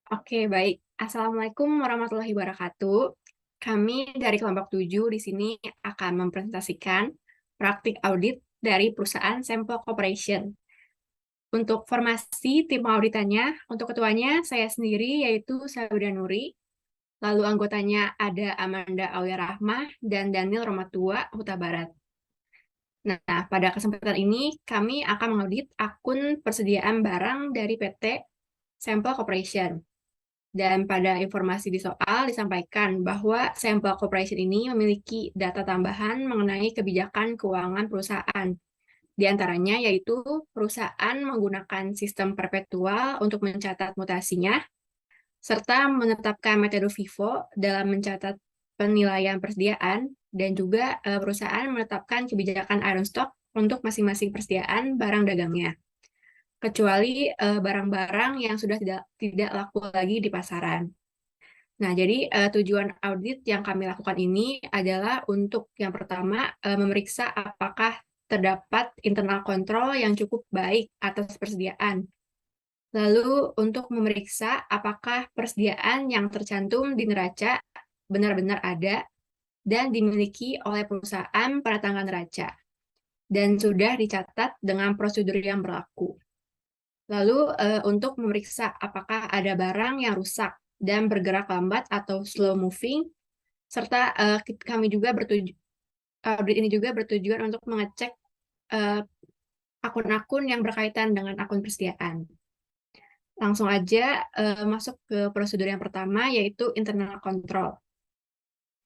Oke, baik. Assalamualaikum warahmatullahi wabarakatuh. Kami dari kelompok 7 di sini akan mempresentasikan praktik audit dari perusahaan Sempo Corporation. Untuk formasi tim auditannya, untuk ketuanya saya sendiri yaitu Sabda Nuri, lalu anggotanya ada Amanda Aulia Rahmah dan Daniel Romatua Huta Barat. Nah, pada kesempatan ini kami akan mengaudit akun persediaan barang dari PT Sempo Corporation. Dan pada informasi di soal disampaikan bahwa Sampel Corporation ini memiliki data tambahan mengenai kebijakan keuangan perusahaan. Di antaranya yaitu perusahaan menggunakan sistem perpetual untuk mencatat mutasinya, serta menetapkan metode FIFO dalam mencatat penilaian persediaan, dan juga perusahaan menetapkan kebijakan iron stock untuk masing-masing persediaan barang dagangnya, kecuali barang-barang yang sudah tidak laku lagi di pasaran. Nah, jadi tujuan audit yang kami lakukan ini adalah untuk yang pertama memeriksa apakah terdapat internal kontrol yang cukup baik atas persediaan. Lalu untuk memeriksa apakah persediaan yang tercantum di neraca benar-benar ada dan dimiliki oleh perusahaan pada tanggal neraca dan sudah dicatat dengan prosedur yang berlaku. Lalu untuk memeriksa apakah ada barang yang rusak dan bergerak lambat atau slow moving, serta kami juga audit ini juga bertujuan untuk mengecek akun-akun yang berkaitan dengan akun persediaan. Langsung aja masuk ke prosedur yang pertama, yaitu internal control.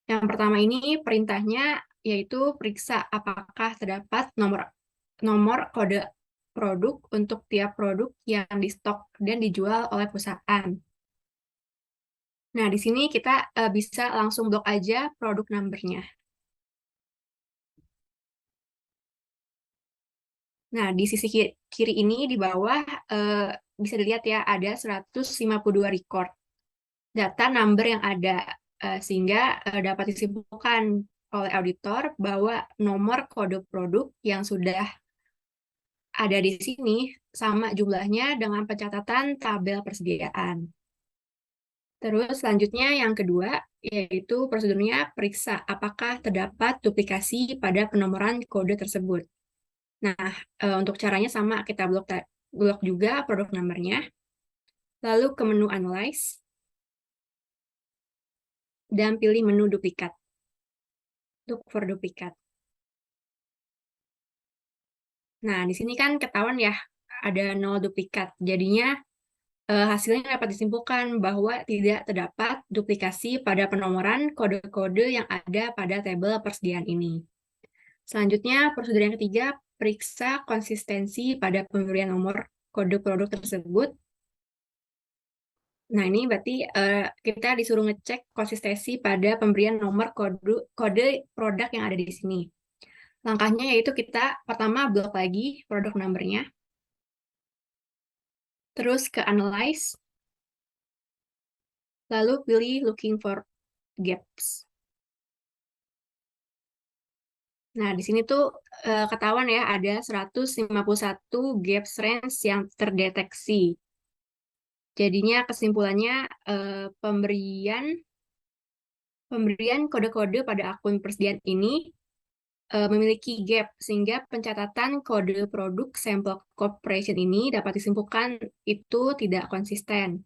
Yang pertama ini perintahnya yaitu periksa apakah terdapat nomor kode produk untuk tiap produk yang di stok dan dijual oleh perusahaan. Nah, di sini kita bisa langsung blok aja produk number-nya. Nah, di sisi kiri ini di bawah bisa dilihat ya ada 152 record data number yang ada, sehingga dapat disimpulkan oleh auditor bahwa nomor kode produk yang sudah ada di sini sama jumlahnya dengan pencatatan tabel persediaan. Terus selanjutnya yang kedua, yaitu prosedurnya periksa apakah terdapat duplikasi pada penomoran kode tersebut. Nah, untuk caranya sama, kita blok juga produk number-nya, lalu ke menu Analyze, dan pilih menu duplikat, look for duplikat. Nah, di sini kan ketahuan ya, ada 0 duplikat. Jadinya hasilnya dapat disimpulkan bahwa tidak terdapat duplikasi pada penomoran kode-kode yang ada pada tabel persediaan ini. Selanjutnya, prosedur yang ketiga, periksa konsistensi pada pemberian nomor kode produk tersebut. Nah, ini berarti kita disuruh ngecek konsistensi pada pemberian nomor kode produk yang ada di sini. Langkahnya yaitu kita pertama blok lagi produk number-nya, terus ke Analyze, lalu pilih Looking for Gaps. Nah, di sini tuh ketahuan ya ada 151 gaps range yang terdeteksi. Jadinya kesimpulannya pemberian kode-kode pada akun persediaan ini memiliki gap, sehingga pencatatan kode produk Sample Corporation ini dapat disimpulkan itu tidak konsisten.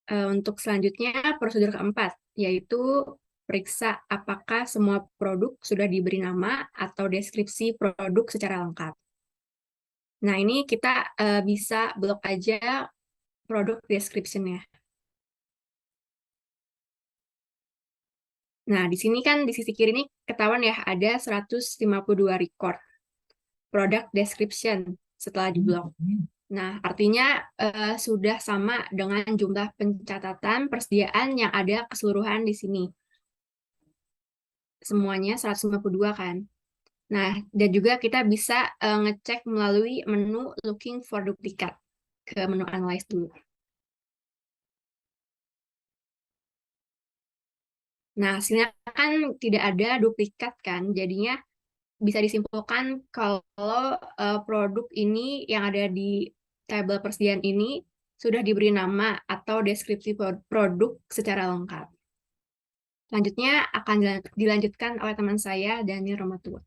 Untuk selanjutnya, prosedur keempat, yaitu periksa apakah semua produk sudah diberi nama atau deskripsi produk secara lengkap. Nah, ini kita bisa blok aja produk description-nya. Nah, di sini kan di sisi kiri ini ketahuan ya ada 152 record product description setelah diblok. Nah, artinya sudah sama dengan jumlah pencatatan persediaan yang ada keseluruhan di sini. Semuanya 152 kan. Nah, dan juga kita bisa ngecek melalui menu Looking for Duplicate ke menu Analyze dulu. Nah, hasilnya kan tidak ada duplikat kan, jadinya bisa disimpulkan kalau produk ini yang ada di tabel persediaan ini sudah diberi nama atau deskripsi produk secara lengkap. Selanjutnya akan dilanjutkan oleh teman saya, Daniel Romatua.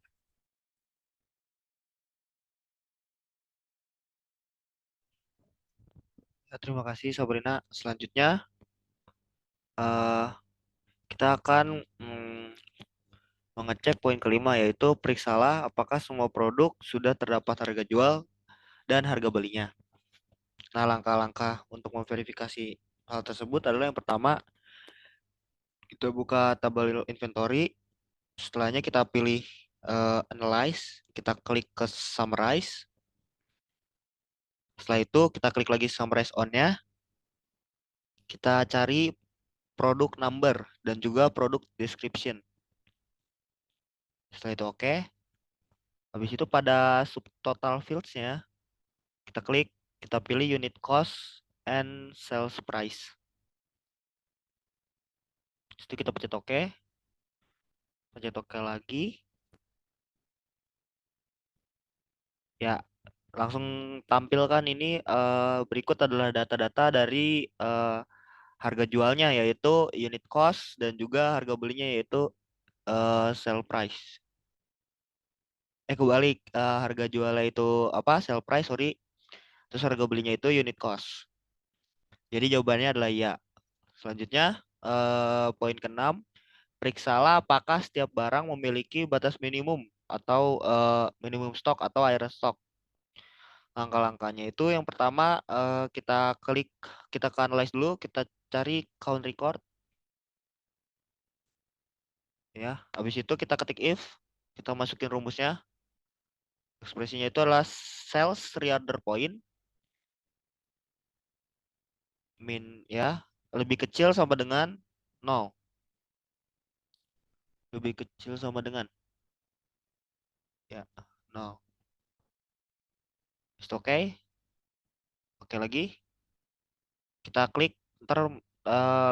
Ya, terima kasih Sabrina. Selanjutnya eh, kita akan mengecek poin kelima yaitu periksalah apakah semua produk sudah terdapat harga jual dan harga belinya. Nah, langkah-langkah untuk memverifikasi hal tersebut adalah yang pertama, kita buka tabel inventory. Setelahnya kita pilih analyze, kita klik ke summarize. Setelah itu kita klik lagi summarize on-nya. Kita cari produk number dan juga produk description. Setelah itu oke. Habis itu pada subtotal fields-nya kita klik, kita pilih unit cost and sales price. Setelah itu kita pencet oke lagi. Ya, langsung tampilkan ini berikut adalah data-data dari harga jualnya yaitu unit cost dan juga harga belinya yaitu sell price. Kebalik, harga jualnya itu apa? Sell price, sorry. Terus harga belinya itu unit cost. Jadi jawabannya adalah ya. Selanjutnya, poin keenam, periksalah apakah setiap barang memiliki batas minimum atau minimum stok atau iron stock. Langkah-langkahnya itu yang pertama kita ke analyze dulu, kita cari count record ya. Habis itu kita ketik if, kita masukin rumusnya. Ekspresinya itu adalah sales reorder point min ya lebih kecil sama dengan 0. Lebih kecil sama dengan ya 0. Is it okay? Oke lagi. Kita klik ntar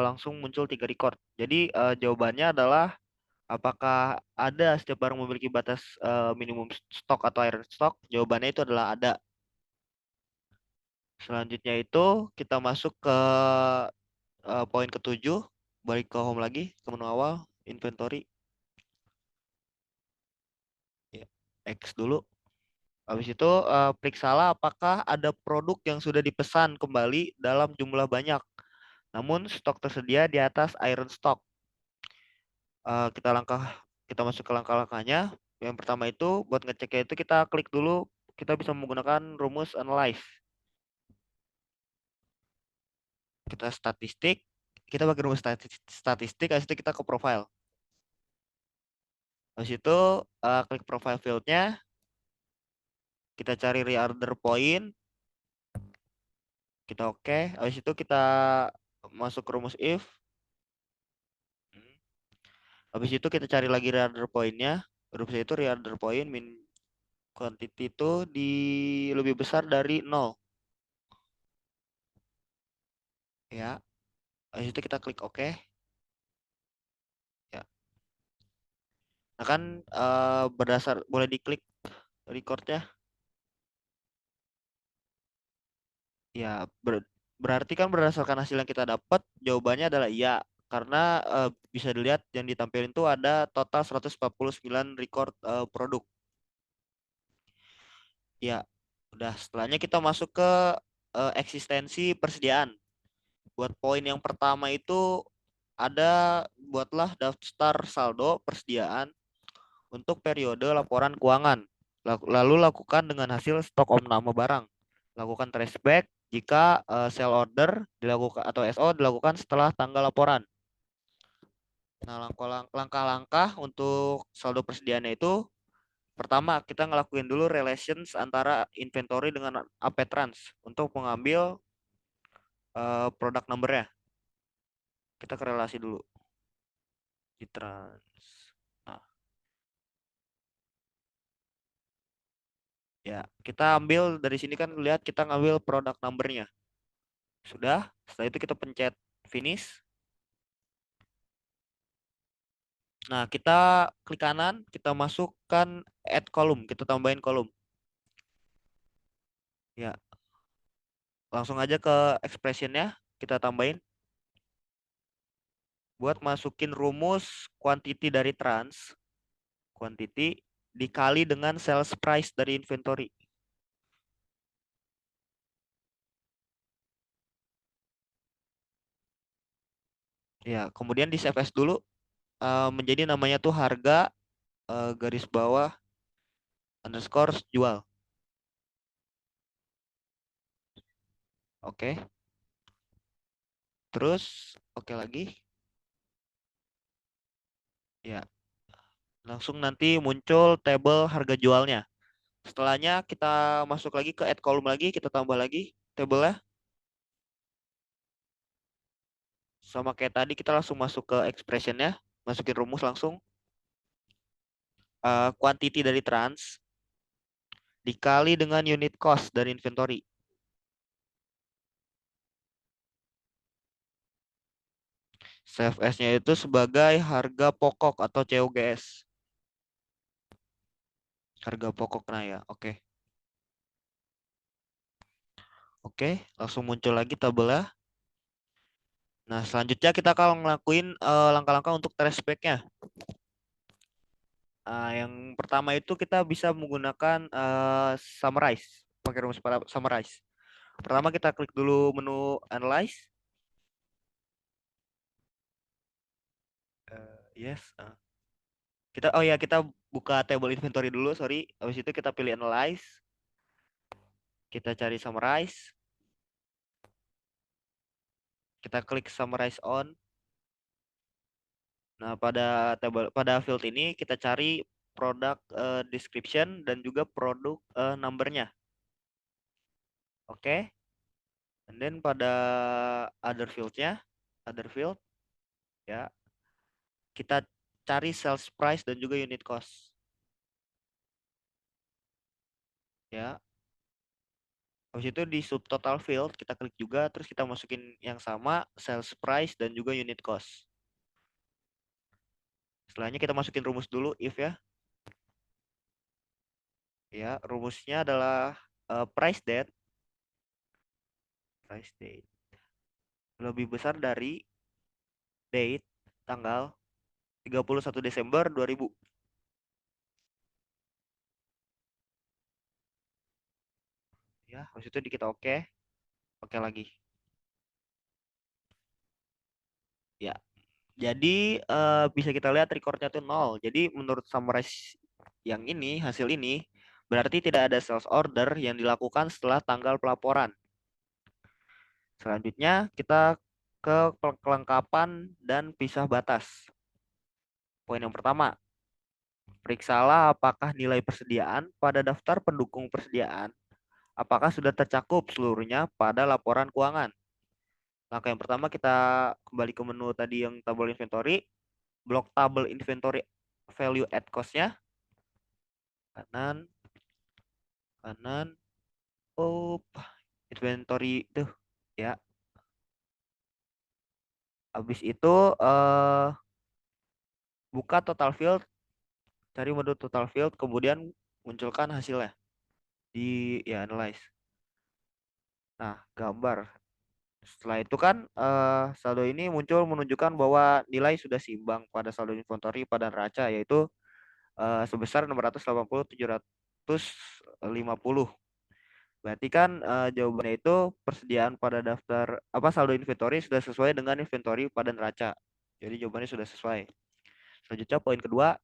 langsung muncul 3 record. Jadi jawabannya adalah apakah ada setiap barang memiliki batas minimum stok atau iron stock? Jawabannya itu adalah ada. Selanjutnya itu kita masuk ke poin ketujuh, balik ke home lagi, ke menu awal, inventory, ya, X dulu. Habis itu periksalah apakah ada produk yang sudah dipesan kembali dalam jumlah banyak. Namun stok tersedia di atas iron stock. Kita kita masuk ke langkah-langkahnya. Yang pertama itu buat ngeceknya itu kita klik dulu, kita bisa menggunakan rumus analyze. Kita statistik, kita pakai rumus statistik, habis itu kita ke profile. Habis itu klik profile field-nya, kita cari reorder point, kita oke. Habis itu kita masuk ke rumus if. Habis itu kita cari lagi reorder point-nya. Rumusnya itu reorder point min quantity itu lebih besar dari 0. Ya, habis itu kita klik oke. Ya. Nah kan boleh diklik recordnya. Ya, berarti kan berdasarkan hasil yang kita dapat, jawabannya adalah iya. Karena bisa dilihat yang ditampilkan itu ada total 149 record produk. Ya, udah setelahnya kita masuk ke eksistensi persediaan. Buat poin yang pertama itu buatlah daftar saldo persediaan untuk periode laporan keuangan. Lalu lakukan dengan hasil stok omnama barang. Lakukan traceback jika sell order dilakukan atau SO dilakukan setelah tanggal laporan. Nah, langkah-langkah untuk saldo persediaannya itu pertama kita ngelakuin dulu relations antara inventory dengan AP Trans untuk mengambil produk numbernya. Kita korelasi dulu di Trans. Nah, ya kita ambil dari sini kan lihat kita ngambil produk numbernya. Sudah, setelah itu kita pencet finish. Nah, kita klik kanan, kita masukkan add column, kita tambahin kolom. Ya, langsung aja ke expressionnya kita tambahin. Buat masukin rumus quantity dari trans, quantity dikali dengan sales price dari inventory. Ya, kemudian di save as dulu, menjadi namanya tuh harga garis bawah underscore jual. Oke. Terus oke lagi. Ya, langsung nanti muncul tabel harga jualnya. Setelahnya kita masuk lagi ke add column lagi, kita tambah lagi tabelnya. Sama kayak tadi kita langsung masuk ke expressionnya, masukin rumus langsung. Quantity dari trans dikali dengan unit cost dari inventory. CFS-nya itu sebagai harga pokok atau COGS. Harga pokok nah ya, oke. Oke, langsung muncul lagi tabelnya. Nah, selanjutnya kita akan ngelakuin langkah-langkah untuk trace back-nya. Yang pertama itu kita bisa menggunakan summarize, pakai rumus summarize. Pertama kita klik dulu menu analyze. Yes. Kita buka table inventory dulu, sorry. Habis itu kita pilih analyze. Kita cari summarize. Kita klik summarize on. Nah, pada field ini kita cari product description dan juga produk numbernya. Oke. And then pada other field-nya, other field ya, kita cari sales price dan juga unit cost. Ya. Habis itu di subtotal field kita klik juga, terus kita masukin yang sama sales price dan juga unit cost. Setelahnya kita masukin rumus dulu if ya. Ya, rumusnya adalah price date lebih besar dari date tanggal 31 Desember 2000. Ya, habis itu kita oke. Oke lagi. Ya. Jadi bisa kita lihat recordnya tuh 0. Jadi menurut summarize yang ini, hasil ini berarti tidak ada sales order yang dilakukan setelah tanggal pelaporan. Selanjutnya kita ke kelengkapan dan pisah batas. Poin yang pertama, periksalah apakah nilai persediaan pada daftar pendukung persediaan apakah sudah tercakup seluruhnya pada laporan keuangan. Langkah yang pertama kita kembali ke menu tadi yang tabel inventory, blok tabel inventory value at cost-nya, kanan, kanan, oh, inventory tuh, ya. Habis itu buka total field, cari menu total field, kemudian munculkan hasilnya di ya analyze. Nah, gambar. Setelah itu kan saldo ini muncul menunjukkan bahwa nilai sudah seimbang pada saldo inventory pada neraca yaitu sebesar 680.750. Berarti kan jawabannya itu persediaan pada daftar apa saldo inventory sudah sesuai dengan inventory pada neraca. Jadi jawabannya sudah sesuai. Selanjutnya poin kedua,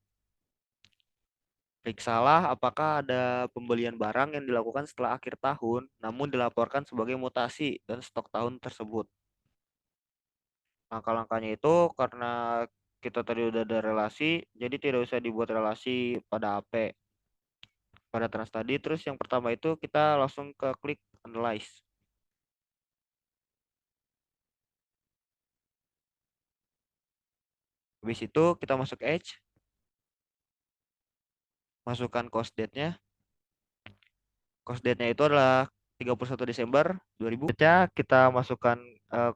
periksalah apakah ada pembelian barang yang dilakukan setelah akhir tahun namun dilaporkan sebagai mutasi dan stok tahun tersebut. Langkah-langkahnya itu karena kita tadi udah ada relasi, jadi tidak usah dibuat relasi pada AP, pada trans tadi. Terus yang pertama itu kita langsung ke klik analyze. Habis itu kita masuk edge, masukkan cost date-nya. Cost date-nya itu adalah 31 Desember 2000. Kita masukkan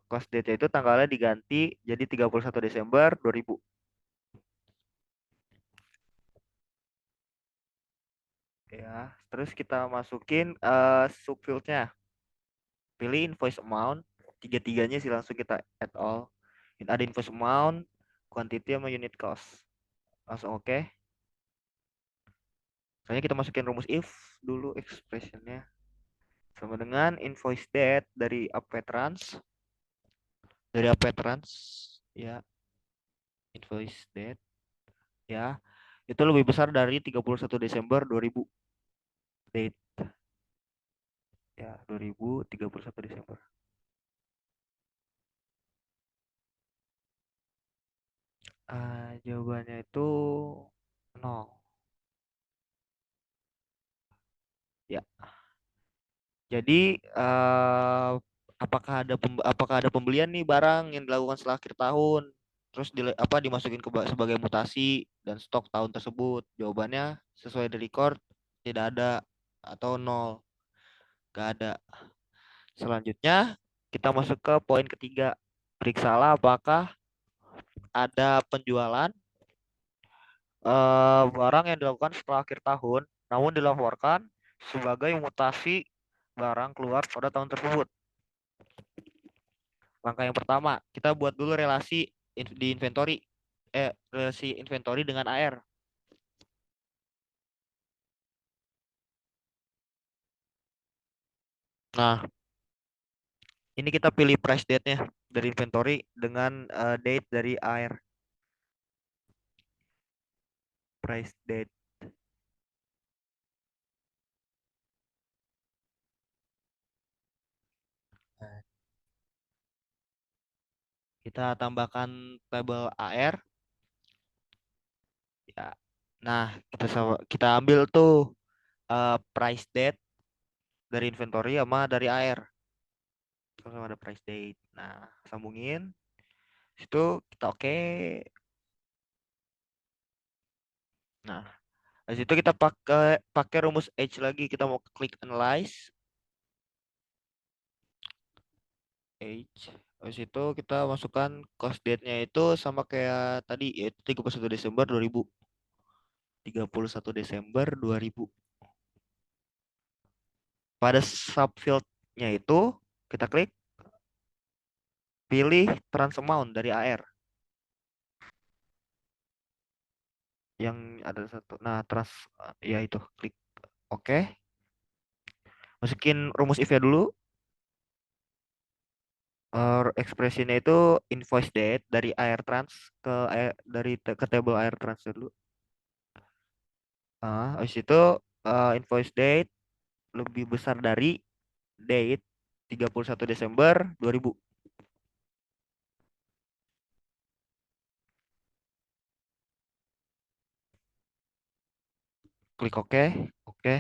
cost date-nya itu tanggalnya diganti jadi 31 Desember 2000. Ya, terus kita masukin subfield-nya. pilih invoice amount, tiga-tiganya sih langsung kita add all. Ada invoice amount, quantity sama unit cost. Langsung oke. Soalnya kita masukin rumus if dulu expressionnya. Sama dengan invoice date dari Apetrans. Dari Apetrans, ya, invoice date, ya. Itu lebih besar dari 31 Desember 2000 date. Ya, 2031 Desember. Jawabannya itu nol. Ya, jadi apakah ada pembelian nih barang yang dilakukan setelah akhir tahun, terus dimasukin sebagai mutasi dan stok tahun tersebut? Jawabannya sesuai dari record tidak ada atau nol, gak ada. Selanjutnya kita masuk ke poin ketiga. Periksalah apakah ada penjualan barang yang dilakukan setelah akhir tahun, namun dilaporkan sebagai mutasi barang keluar pada tahun tersebut. Langkah yang pertama, kita buat dulu relasi di inventory. Relasi inventory dengan AR. Nah, ini kita pilih price date-nya dari inventory dengan date dari AR. Price date. Nah, kita tambahkan tabel AR. Ya. Nah, kita ambil tuh price date dari inventory sama dari AR. Sama ada price date. Nah, sambungin. Situ kita oke. Nah, dari situ kita pakai pakai rumus H lagi. Kita mau klik analyze. H. Habis itu kita masukkan cost date-nya itu sama kayak tadi, yaitu 31 Desember 2000. 31 Desember 2000. Pada subfield-nya itu kita klik pilih trans amount dari AR yang ada satu. Nah, ya itu klik oke. Masukin rumus if-nya dulu. Ekspresinya itu invoice date dari AR trans ke table AR trans dulu. Habis itu invoice date lebih besar dari date 31 Desember 2000. Klik oke. Oke.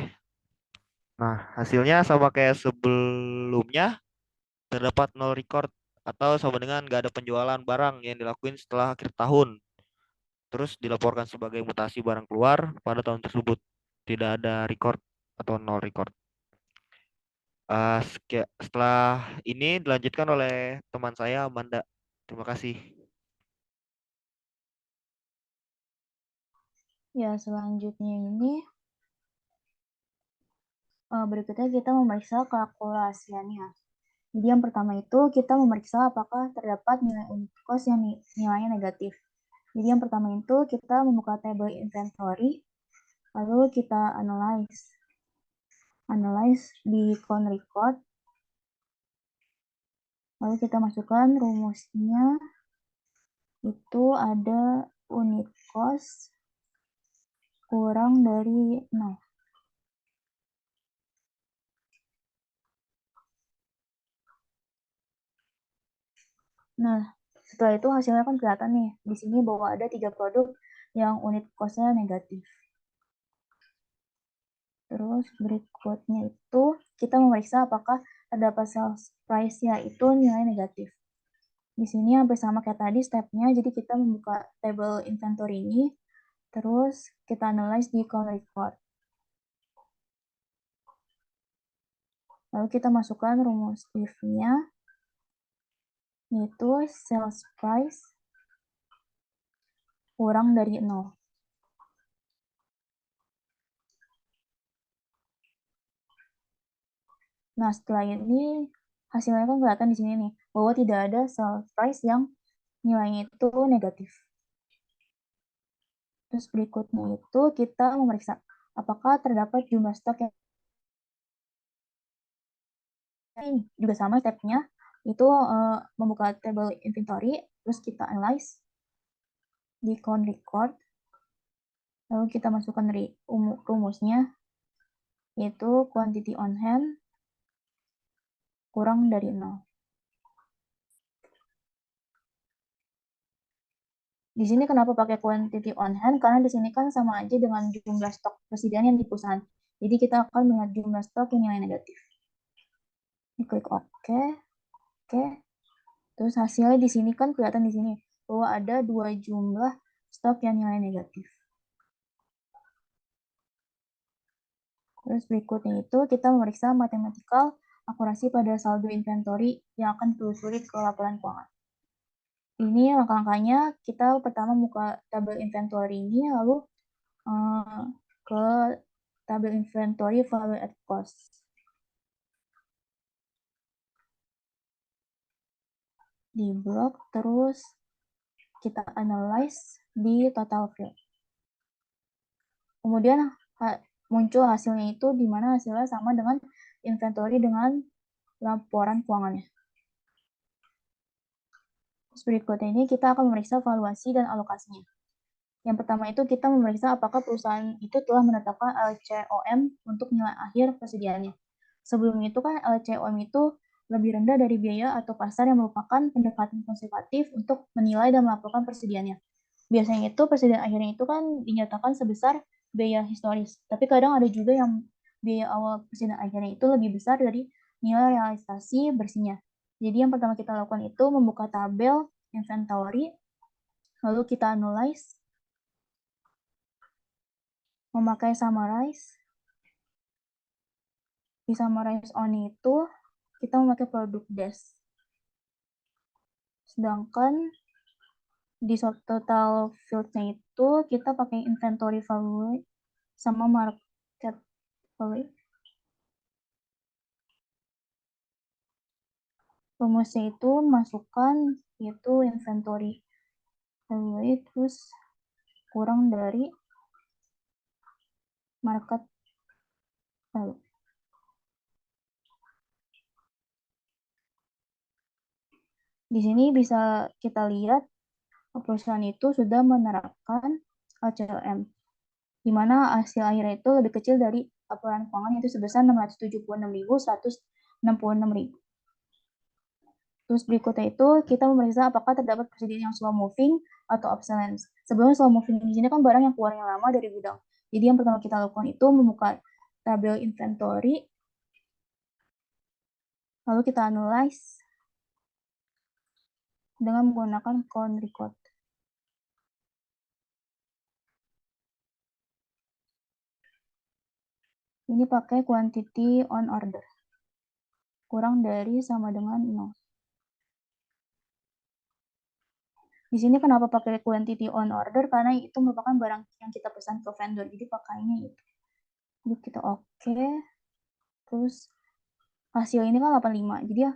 Nah, hasilnya sama kayak sebelumnya, terdapat nol record atau sama dengan nggak ada penjualan barang yang dilakuin setelah akhir tahun. Terus dilaporkan sebagai mutasi barang keluar pada tahun tersebut. Tidak ada record atau nol record. Setelah ini dilanjutkan oleh teman saya Amanda. Terima kasih. Ya, selanjutnya ini berikutnya kita memeriksa kalkulasiannya. Jadi yang pertama itu kita memeriksa apakah terdapat nilai unit cost yang nilainya negatif. Jadi yang pertama itu kita membuka table inventory, lalu kita analyze di count record, lalu kita masukkan rumusnya, itu ada unit cost kurang dari 0. Nah, setelah itu hasilnya kan kelihatan nih. Di sini bahwa ada 3 produk yang unit cost-nya negatif. Terus berikutnya itu kita memeriksa apakah terdapat sales price-nya itu nilai negatif. Di sini hampir sama kayak tadi step-nya, jadi kita membuka table inventory ini, terus kita analyze di count record. Lalu kita masukkan rumus if-nya, yaitu sales price kurang dari 0. Nah, setelah ini hasilnya kan kelihatan di sini nih, bahwa tidak ada sales price yang nilainya itu negatif. Terus berikutnya itu kita memeriksa apakah terdapat jumlah stok yang juga sama stepnya, itu membuka table inventory, terus kita analyze di count record, lalu kita masukkan rumusnya, yaitu quantity on hand kurang dari 0. Di sini kenapa pakai quantity on hand? Karena di sini kan sama aja dengan jumlah stok persediaan yang di perusahaan. Jadi kita akan melihat jumlah stok yang nilai negatif. Klik OK. Oke. Terus hasilnya di sini kan kelihatan di sini bahwa ada 2 jumlah stok yang nilai negatif. Terus berikutnya itu kita memeriksa mathematical akurasi pada saldo inventory yang akan ditelusuri ke laporan keuangan. Ini langkah-langkahnya, kita pertama buka tabel inventory ini, lalu ke tabel inventory value at cost. Di blok, terus kita analyze di total field. Kemudian muncul hasilnya itu di mana hasilnya sama dengan inventory dengan laporan keuangannya. Terus berikutnya ini kita akan memeriksa valuasi dan alokasinya. Yang pertama itu kita memeriksa apakah perusahaan itu telah menetapkan LCOM untuk nilai akhir persediaannya. Sebelumnya itu kan LCOM itu lebih rendah dari biaya atau pasar yang merupakan pendekatan konservatif untuk menilai dan melaporkan persediaannya. Biasanya itu persediaan akhirnya itu kan dinyatakan sebesar biaya historis. Tapi kadang ada juga yang biaya awal persediaan akhirnya itu lebih besar dari nilai realisasi bersihnya. Jadi yang pertama kita lakukan itu membuka tabel inventory, lalu kita analyze, memakai summarize. Di summarize on itu kita memakai product desk. Sedangkan di total field-nya itu kita pakai inventory value sama market value. Rumusnya itu masukkan itu inventory value terus kurang dari market value. Di sini bisa kita lihat perusahaan itu sudah menerapkan LCOM, di mana hasil akhirnya itu lebih kecil dari laporan keuangan, yaitu sebesar 676.166.000. Terus berikutnya itu kita memeriksa apakah terdapat persediaan yang slow moving atau obsolescence. Sebelumnya slow moving di sini kan barang yang keluarnya lama dari gudang. Jadi yang pertama kita lakukan itu membuka tabel inventory, lalu kita analyze dengan menggunakan count record. Ini pakai quantity on order. Kurang dari sama dengan 0. Di sini kenapa pakai quantity on order? Karena itu merupakan barang yang kita pesan ke vendor. Jadi pakainya itu. Jadi kita oke. Terus hasil ini kan 85. Jadi ya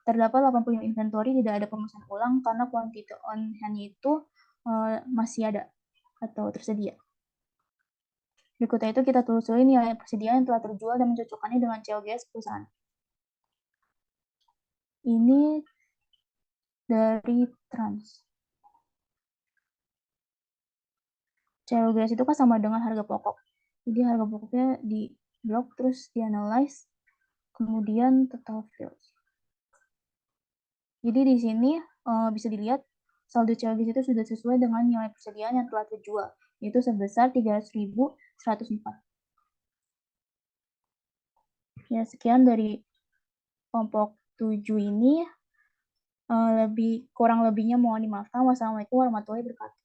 terdapat 85 inventory, tidak ada pemesan ulang karena quantity on hand itu masih ada atau tersedia. Berikutnya itu kita telusuri nilai persediaan yang telah terjual dan mencocokkannya dengan COGS perusahaan. Ini dari Trans. COGS itu kan sama dengan harga pokok. Jadi harga pokoknya di blok terus dianalyze, kemudian total field. Jadi di sini bisa dilihat saldo COGS itu sudah sesuai dengan nilai persediaan yang telah terjual, yaitu sebesar 300.104. Ya, sekian dari kelompok 7 ini. Kurang lebihnya mohon dimaafkan. Wassalamualaikum warahmatullahi wabarakatuh.